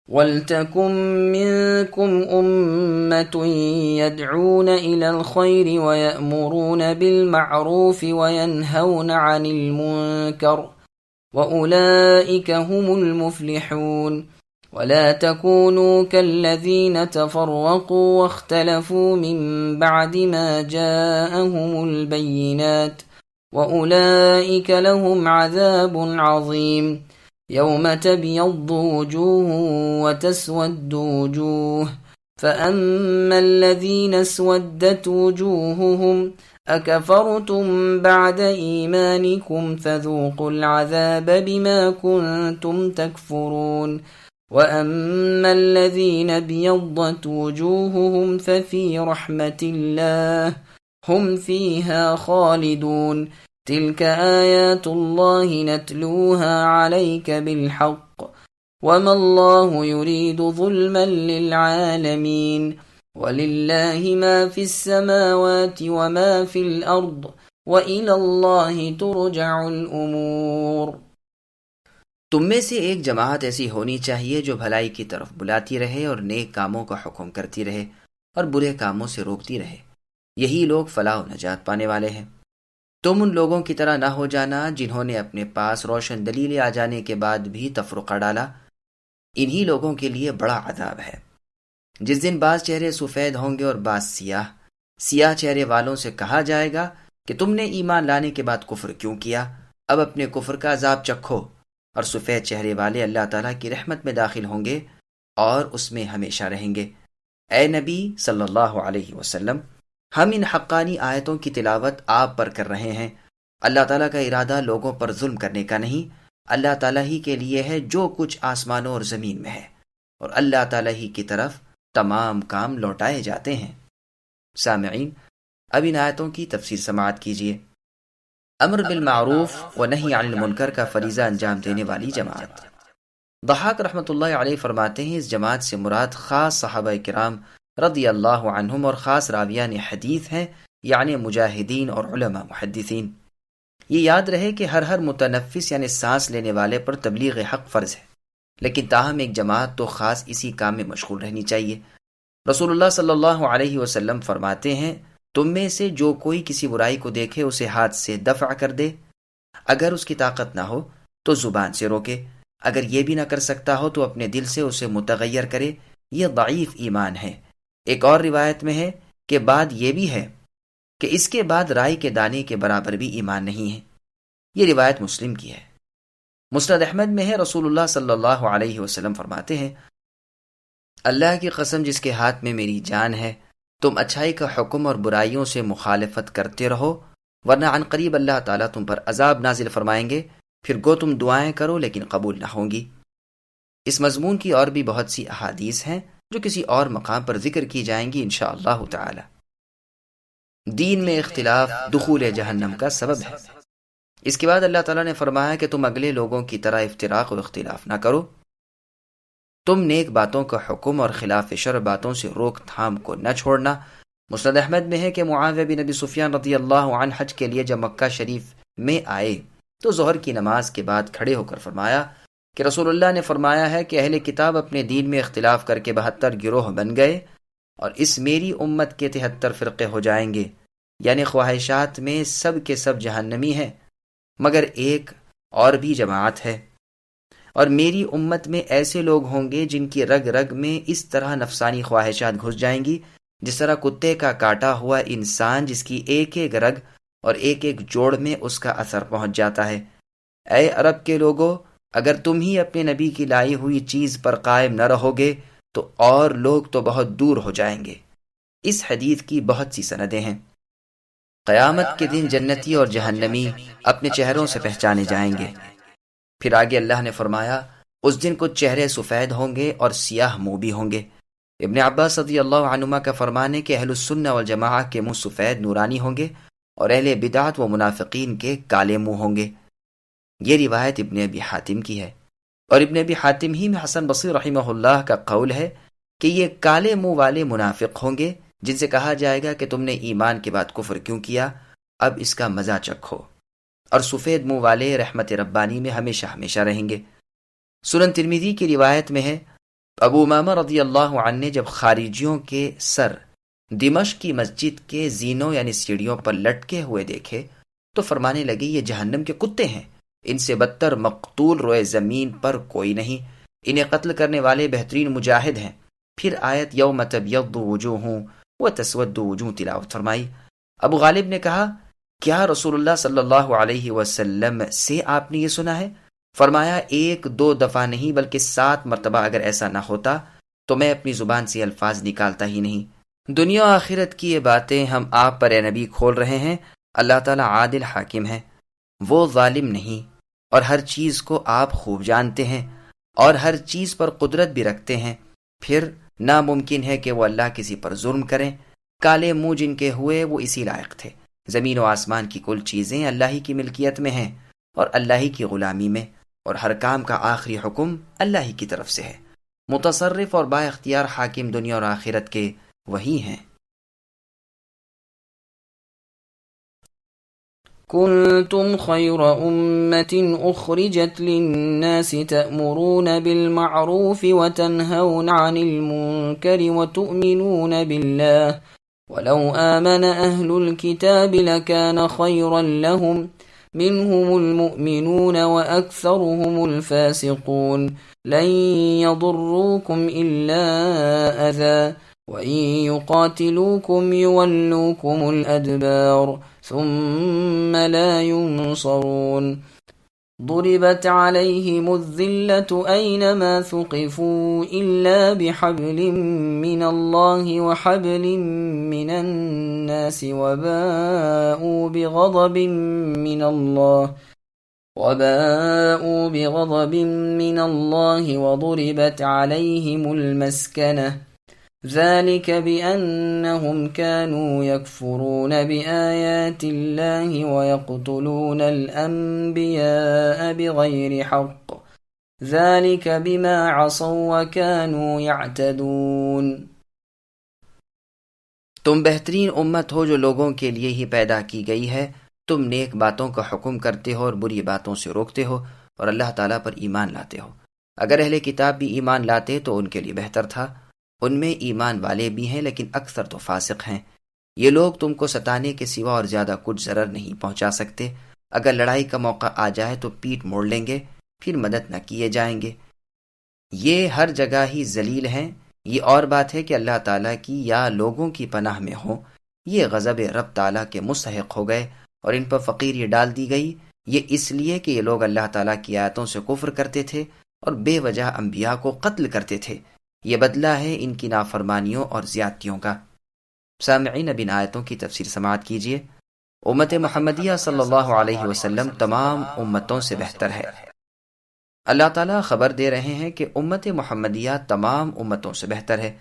وَلْتَكُن مِّنكُمْ أُمَّةٌ يَدْعُونَ إِلَى الْخَيْرِ وَيَأْمُرُونَ بِالْمَعْرُوفِ وَيَنْهَوْنَ عَنِ الْمُنكَرِ وَأُولَئِكَ هُمُ الْمُفْلِحُونَ وَلَا تَكُونُوا كَالَّذِينَ تَفَرَّقُوا وَاخْتَلَفُوا مِن بَعْدِ مَا جَاءَهُمُ الْبَيِّنَاتُ وَأُولَئِكَ لَهُمْ عَذَابٌ عَظِيمٌ يَوْمَ تَبْيَضُّ وُجُوهٌ وَتَسْوَدُّ وُجُوهٌ فَأَمَّا الَّذِينَ اسْوَدَّتْ وُجُوهُهُمْ أَكَفَرْتُمْ بَعْدَ إِيمَانِكُمْ فَذُوقُوا الْعَذَابَ بِمَا كُنتُمْ تَكْفُرُونَ وَأَمَّا الَّذِينَ ابْيَضَّتْ وُجُوهُهُمْ فَفِي رَحْمَةِ اللَّهِ هُمْ فِيهَا خَالِدُونَ تِلْكَ آيَاتُ اللَّهِ نَتْلُوهَا عَلَيْكَ بِالْحَقِّ وَمَا اللَّهُ يُرِيدُ ظُلْمًا لِلْعَالَمِينَ وَلِلَّهِ مَا فِي السَّمَاوَاتِ وَمَا فِي الْأَرْضِ وَإِلَى اللَّهِ تُرْجَعُ الْأُمُورُ۔ تم میں سے ایک جماعت ایسی ہونی چاہیے جو بھلائی کی طرف بلاتی رہے اور نیک کاموں کا حکم کرتی رہے اور برے کاموں سے روکتی رہے، یہی لوگ فلاح و نجات پانے والے ہیں۔ تم ان لوگوں کی طرح نہ ہو جانا جنہوں نے اپنے پاس روشن دلیلیں آ جانے کے بعد بھی تفرقہ ڈالا، انہی لوگوں کے لیے بڑا عذاب ہے۔ جس دن بعض چہرے سفید ہوں گے اور بعض سیاہ، سیاہ چہرے والوں سے کہا جائے گا کہ تم نے ایمان لانے کے بعد کفر کیوں کیا، اب اپنے کفر کا عذاب چکھو، اور سفید چہرے والے اللہ تعالیٰ کی رحمت میں داخل ہوں گے اور اس میں ہمیشہ رہیں گے۔ اے نبی صلی اللہ علیہ وسلم، ہم ان حقانی آیتوں کی تلاوت آپ پر کر رہے ہیں۔ اللہ تعالیٰ کا ارادہ لوگوں پر ظلم کرنے کا نہیں، اللہ تعالیٰ ہی کے لیے ہے جو کچھ آسمانوں اور زمین میں ہے، اور اللہ تعالیٰ ہی کی طرف تمام کام لوٹائے جاتے ہیں۔ سامعین، اب ان آیتوں کی تفسیر سماعت کیجیے۔ امر بالمعروف و نہی عن المنکر کا فریضہ انجام دینے والی جماعت۔ ضحاک رحمۃ اللہ علیہ فرماتے ہیں اس جماعت سے مراد خاص صحابہ کرام رضی اللہ عنہم اور خاص راویان حدیث ہیں، یعنی مجاہدین اور علماء محدثین۔ یہ یاد رہے کہ ہر متنفس یعنی سانس لینے والے پر تبلیغ حق فرض ہے، لیکن تاہم ایک جماعت تو خاص اسی کام میں مشغول رہنی چاہیے۔ رسول اللہ صلی اللہ علیہ وسلم فرماتے ہیں، تم میں سے جو کوئی کسی برائی کو دیکھے اسے ہاتھ سے دفع کر دے، اگر اس کی طاقت نہ ہو تو زبان سے روکے، اگر یہ بھی نہ کر سکتا ہو تو اپنے دل سے اسے متغیر کرے، یہ ضعیف ایمان ہے۔ ایک اور روایت میں ہے کہ بات یہ بھی ہے کہ اس کے بعد رائی کے دانے کے برابر بھی ایمان نہیں ہے۔ یہ روایت مسلم کی ہے۔ مسند احمد میں ہے، رسول اللہ صلی اللہ علیہ وسلم فرماتے ہیں، اللہ کی قسم جس کے ہاتھ میں میری جان ہے، تم اچھائی کا حکم اور برائیوں سے مخالفت کرتے رہو، ورنہ عن قریب اللہ تعالیٰ تم پر عذاب نازل فرمائیں گے، پھر گو تم دعائیں کرو لیکن قبول نہ ہوں گی۔ اس مضمون کی اور بھی بہت سی احادیث ہیں جو کسی اور مقام پر ذکر کی جائیں گی انشاءاللہ تعالی۔ دین میں اختلاف دخول جہنم کا سبب ہے۔ اس کے بعد اللہ تعالیٰ نے فرمایا کہ تم اگلے لوگوں کی طرح افتراق اور اختلاف نہ کرو، تم نیک باتوں کا حکم اور خلاف شر باتوں سے روک تھام کو نہ چھوڑنا۔ مسند احمد میں ہے کہ معاویہ بن ابی سفیان رضی اللہ عنہ حج کے لیے جب مکہ شریف میں آئے تو ظہر کی نماز کے بعد کھڑے ہو کر فرمایا کہ رسول اللہ نے فرمایا ہے کہ اہل کتاب اپنے دین میں اختلاف کر کے 72 گروہ بن گئے، اور اس میری امت کے 73 فرقے ہو جائیں گے، یعنی خواہشات میں سب کے سب جہنمی ہیں، مگر ایک اور بھی جماعت ہے، اور میری امت میں ایسے لوگ ہوں گے جن کی رگ رگ میں اس طرح نفسانی خواہشات گھس جائیں گی جس طرح کتے کا کاٹا ہوا انسان جس کی ایک ایک رگ اور ایک ایک جوڑ میں اس کا اثر پہنچ جاتا ہے۔ اے عرب کے لوگوں، اگر تم ہی اپنے نبی کی لائی ہوئی چیز پر قائم نہ رہو گے تو اور لوگ تو بہت دور ہو جائیں گے۔ اس حدیث کی بہت سی سندیں ہیں۔ قیامت کے دن جنتی اور جہنمی اپنے چہروں سے پہچانے جائیں گے۔ پھر آگے اللہ نے فرمایا، اس دن کچھ چہرے سفید ہوں گے اور سیاہ منہ بھی ہوں گے۔ ابن عباس رضی اللہ عنہما کا فرمان ہے کہ اہل السنہ والجماعہ کے منہ سفید نورانی ہوں گے اور اہل بدعت و منافقین کے کالے منہ ہوں گے۔ یہ روایت ابن ابی حاتم کی ہے، اور ابن ابی حاتم ہی میں حسن بصری رحمہ اللہ کا قول ہے کہ یہ کالے منہ والے منافق ہوں گے جن سے کہا جائے گا کہ تم نے ایمان کے بعد کفر کیوں کیا، اب اس کا مزہ چکھو، اور سفید منہ والے رحمت ربانی میں ہمیشہ ہمیشہ رہیں گے۔ سنن ترمذی کی روایت میں ہے، ابو امامہ رضی اللہ عنہ نے جب خارجیوں کے سر دمشق کی مسجد کے زینوں یعنی سیڑھیوں پر لٹکے ہوئے دیکھے تو فرمانے لگے یہ جہنم کے کتے ہیں، ان سے بدتر مقتول روئے زمین پر کوئی نہیں، انہیں قتل کرنے والے بہترین مجاہد ہیں۔ پھر آیت یوم تبیض وجوہ وتسود وجوہ تلاوت فرمائی۔ ابو غالب نے کہا کیا رسول اللہ صلی اللہ علیہ وسلم سے آپ نے یہ سنا ہے؟ فرمایا ایک دو دفعہ نہیں بلکہ 7 مرتبہ اگر ایسا نہ ہوتا تو میں اپنی زبان سے الفاظ نکالتا ہی نہیں۔ دنیا و آخرت کی یہ باتیں ہم آپ پر اے نبی کھول رہے ہیں۔ اللہ تعالیٰ عادل حاکم ہے، وہ ظالم نہیں، اور ہر چیز کو آپ خوب جانتے ہیں اور ہر چیز پر قدرت بھی رکھتے ہیں۔ پھر ناممکن ہے کہ وہ اللہ کسی پر ظلم کریں۔ کالے منہ جن کے ہوئے وہ اسی لائق تھے۔ زمین و آسمان کی کل چیزیں اللہ ہی کی ملکیت میں ہیں اور اللہ ہی کی غلامی میں، اور ہر کام کا آخری حکم اللہ ہی کی طرف سے ہے۔ متصرف اور با اختیار حاکم دنیا اور آخرت کے وہی ہیں۔ كنتم خير أمة أخرجت للناس تأمرون بالمعروف وتنهون عن المنكر وتؤمنون بالله ولو آمن أهل الكتاب لكان خيرا لهم منهم المؤمنون وأكثرهم الفاسقون لن يضروكم إلا أذى وإن يقاتلوكم يولوكم الأدبار ثم لا ينصرون ضربت عليهم الذلة أينما ثقفوا إلا بحبل من الله وحبل من الناس وباءوا بغضب من الله وضربت عليهم المسكنة ذلك بأنهم كانوا يكفرون بآيات الله ويقتلون الأنبياء بغير حق ذلك بما عصوا وكانوا يعتدون۔ تم بہترین امت ہو جو لوگوں کے لیے ہی پیدا کی گئی ہے۔ تم نیک باتوں کا حکم کرتے ہو اور بری باتوں سے روکتے ہو اور اللہ تعالیٰ پر ایمان لاتے ہو۔ اگر اہل کتاب بھی ایمان لاتے تو ان کے لیے بہتر تھا، ان میں ایمان والے بھی ہیں لیکن اکثر تو فاسق ہیں۔ یہ لوگ تم کو ستانے کے سوا اور زیادہ کچھ ضرر نہیں پہنچا سکتے۔ اگر لڑائی کا موقع آ جائے تو پیٹ موڑ لیں گے، پھر مدد نہ کیے جائیں گے۔ یہ ہر جگہ ہی ذلیل ہیں۔ یہ اور بات ہے کہ اللہ تعالیٰ کی یا لوگوں کی پناہ میں ہوں، یہ غضب رب تعالیٰ کے مستحق ہو گئے اور ان پر فقیری ڈال دی گئی۔ یہ اس لیے کہ یہ لوگ اللہ تعالیٰ کی آیتوں سے کفر کرتے تھے اور بے وجہ انبیاء کو قتل کرتے تھے۔ یہ بدلہ ہے ان کی نافرمانیوں اور زیادتیوں کا۔ سامعین، اب ان آیتوں کی تفسیر سماعت کیجیے۔ امت محمدیہ صلی اللہ علیہ وسلم تمام امتوں سے بہتر ہے۔ اللہ تعالیٰ خبر دے رہے ہیں کہ امت محمدیہ تمام امتوں سے بہتر ہے۔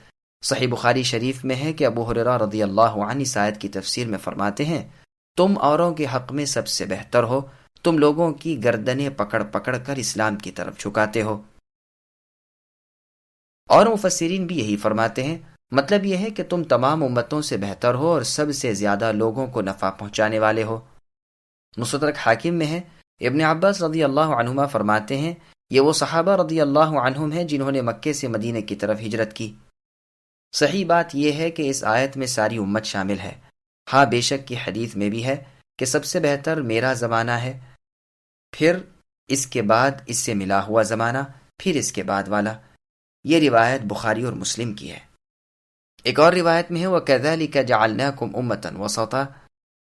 صحیح بخاری شریف میں ہے کہ ابو ہریرہ رضی اللہ عنہ اس آیت کی تفسیر میں فرماتے ہیں تم اوروں کے حق میں سب سے بہتر ہو، تم لوگوں کی گردنیں پکڑ پکڑ کر اسلام کی طرف جھکاتے ہو۔ اور مفسرین بھی یہی فرماتے ہیں، مطلب یہ ہے کہ تم تمام امتوں سے بہتر ہو اور سب سے زیادہ لوگوں کو نفع پہنچانے والے ہو۔ مستدرک حاکم میں ہے، ابن عباس رضی اللہ عنہما فرماتے ہیں یہ وہ صحابہ رضی اللہ عنہم ہیں جنہوں نے مکے سے مدینہ کی طرف ہجرت کی۔ صحیح بات یہ ہے کہ اس آیت میں ساری امت شامل ہے۔ ہاں بے شک کی حدیث میں بھی ہے کہ سب سے بہتر میرا زمانہ ہے، پھر اس کے بعد اس سے ملا ہوا زمانہ، پھر اس کے بعد والا۔ یہ روایت بخاری اور مسلم کی ہے۔ ایک اور روایت میں ہے وَكَذَلِكَ جَعَلْنَاكُمْ أُمَّةً وَسَطًا،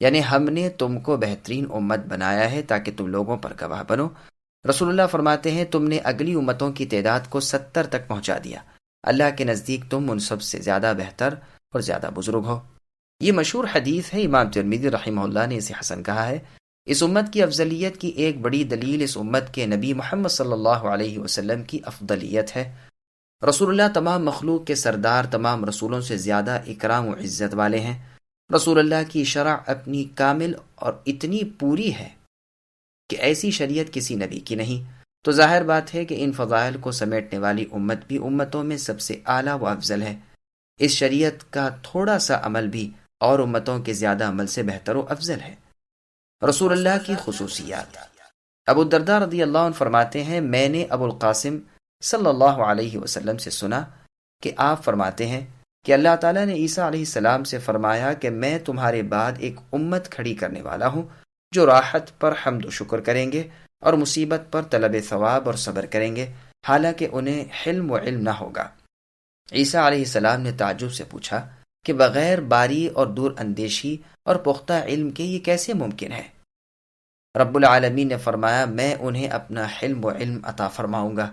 یعنی ہم نے تم کو بہترین امت بنایا ہے تاکہ تم لوگوں پر گواہ بنو۔ رسول اللہ فرماتے ہیں تم نے اگلی امتوں کی تعداد کو 70 تک پہنچا دیا، اللہ کے نزدیک تم ان سب سے زیادہ بہتر اور زیادہ بزرگ ہو۔ یہ مشہور حدیث ہے، امام ترمذی رحمہ اللہ نے اسے حسن کہا ہے۔ اس امت کی افضلیت کی ایک بڑی دلیل اس امت کے نبی محمد صلی اللہ علیہ وسلم کی افضلیت ہے۔ رسول اللہ تمام مخلوق کے سردار، تمام رسولوں سے زیادہ اکرام و عزت والے ہیں۔ رسول اللہ کی شرع اپنی کامل اور اتنی پوری ہے کہ ایسی شریعت کسی نبی کی نہیں، تو ظاہر بات ہے کہ ان فضائل کو سمیٹنے والی امت بھی امتوں میں سب سے اعلیٰ و افضل ہے۔ اس شریعت کا تھوڑا سا عمل بھی اور امتوں کے زیادہ عمل سے بہتر و افضل ہے۔ رسول اللہ کی خصوصیات۔ ابو الدرداء رضی اللہ عنہ فرماتے ہیں میں نے ابو القاسم صلی اللہ علیہ وسلم سے سنا کہ آپ فرماتے ہیں کہ اللہ تعالیٰ نے عیسیٰ علیہ السلام سے فرمایا کہ میں تمہارے بعد ایک امت کھڑی کرنے والا ہوں جو راحت پر حمد و شکر کریں گے اور مصیبت پر طلب ثواب اور صبر کریں گے، حالانکہ انہیں حلم و علم نہ ہوگا۔ عیسیٰ علیہ السلام نے تعجب سے پوچھا کہ بغیر باری اور دور اندیشی اور پختہ علم کے یہ کیسے ممکن ہے؟ رب العالمین نے فرمایا، میں انہیں اپنا حلم و علم عطا فرماؤں گا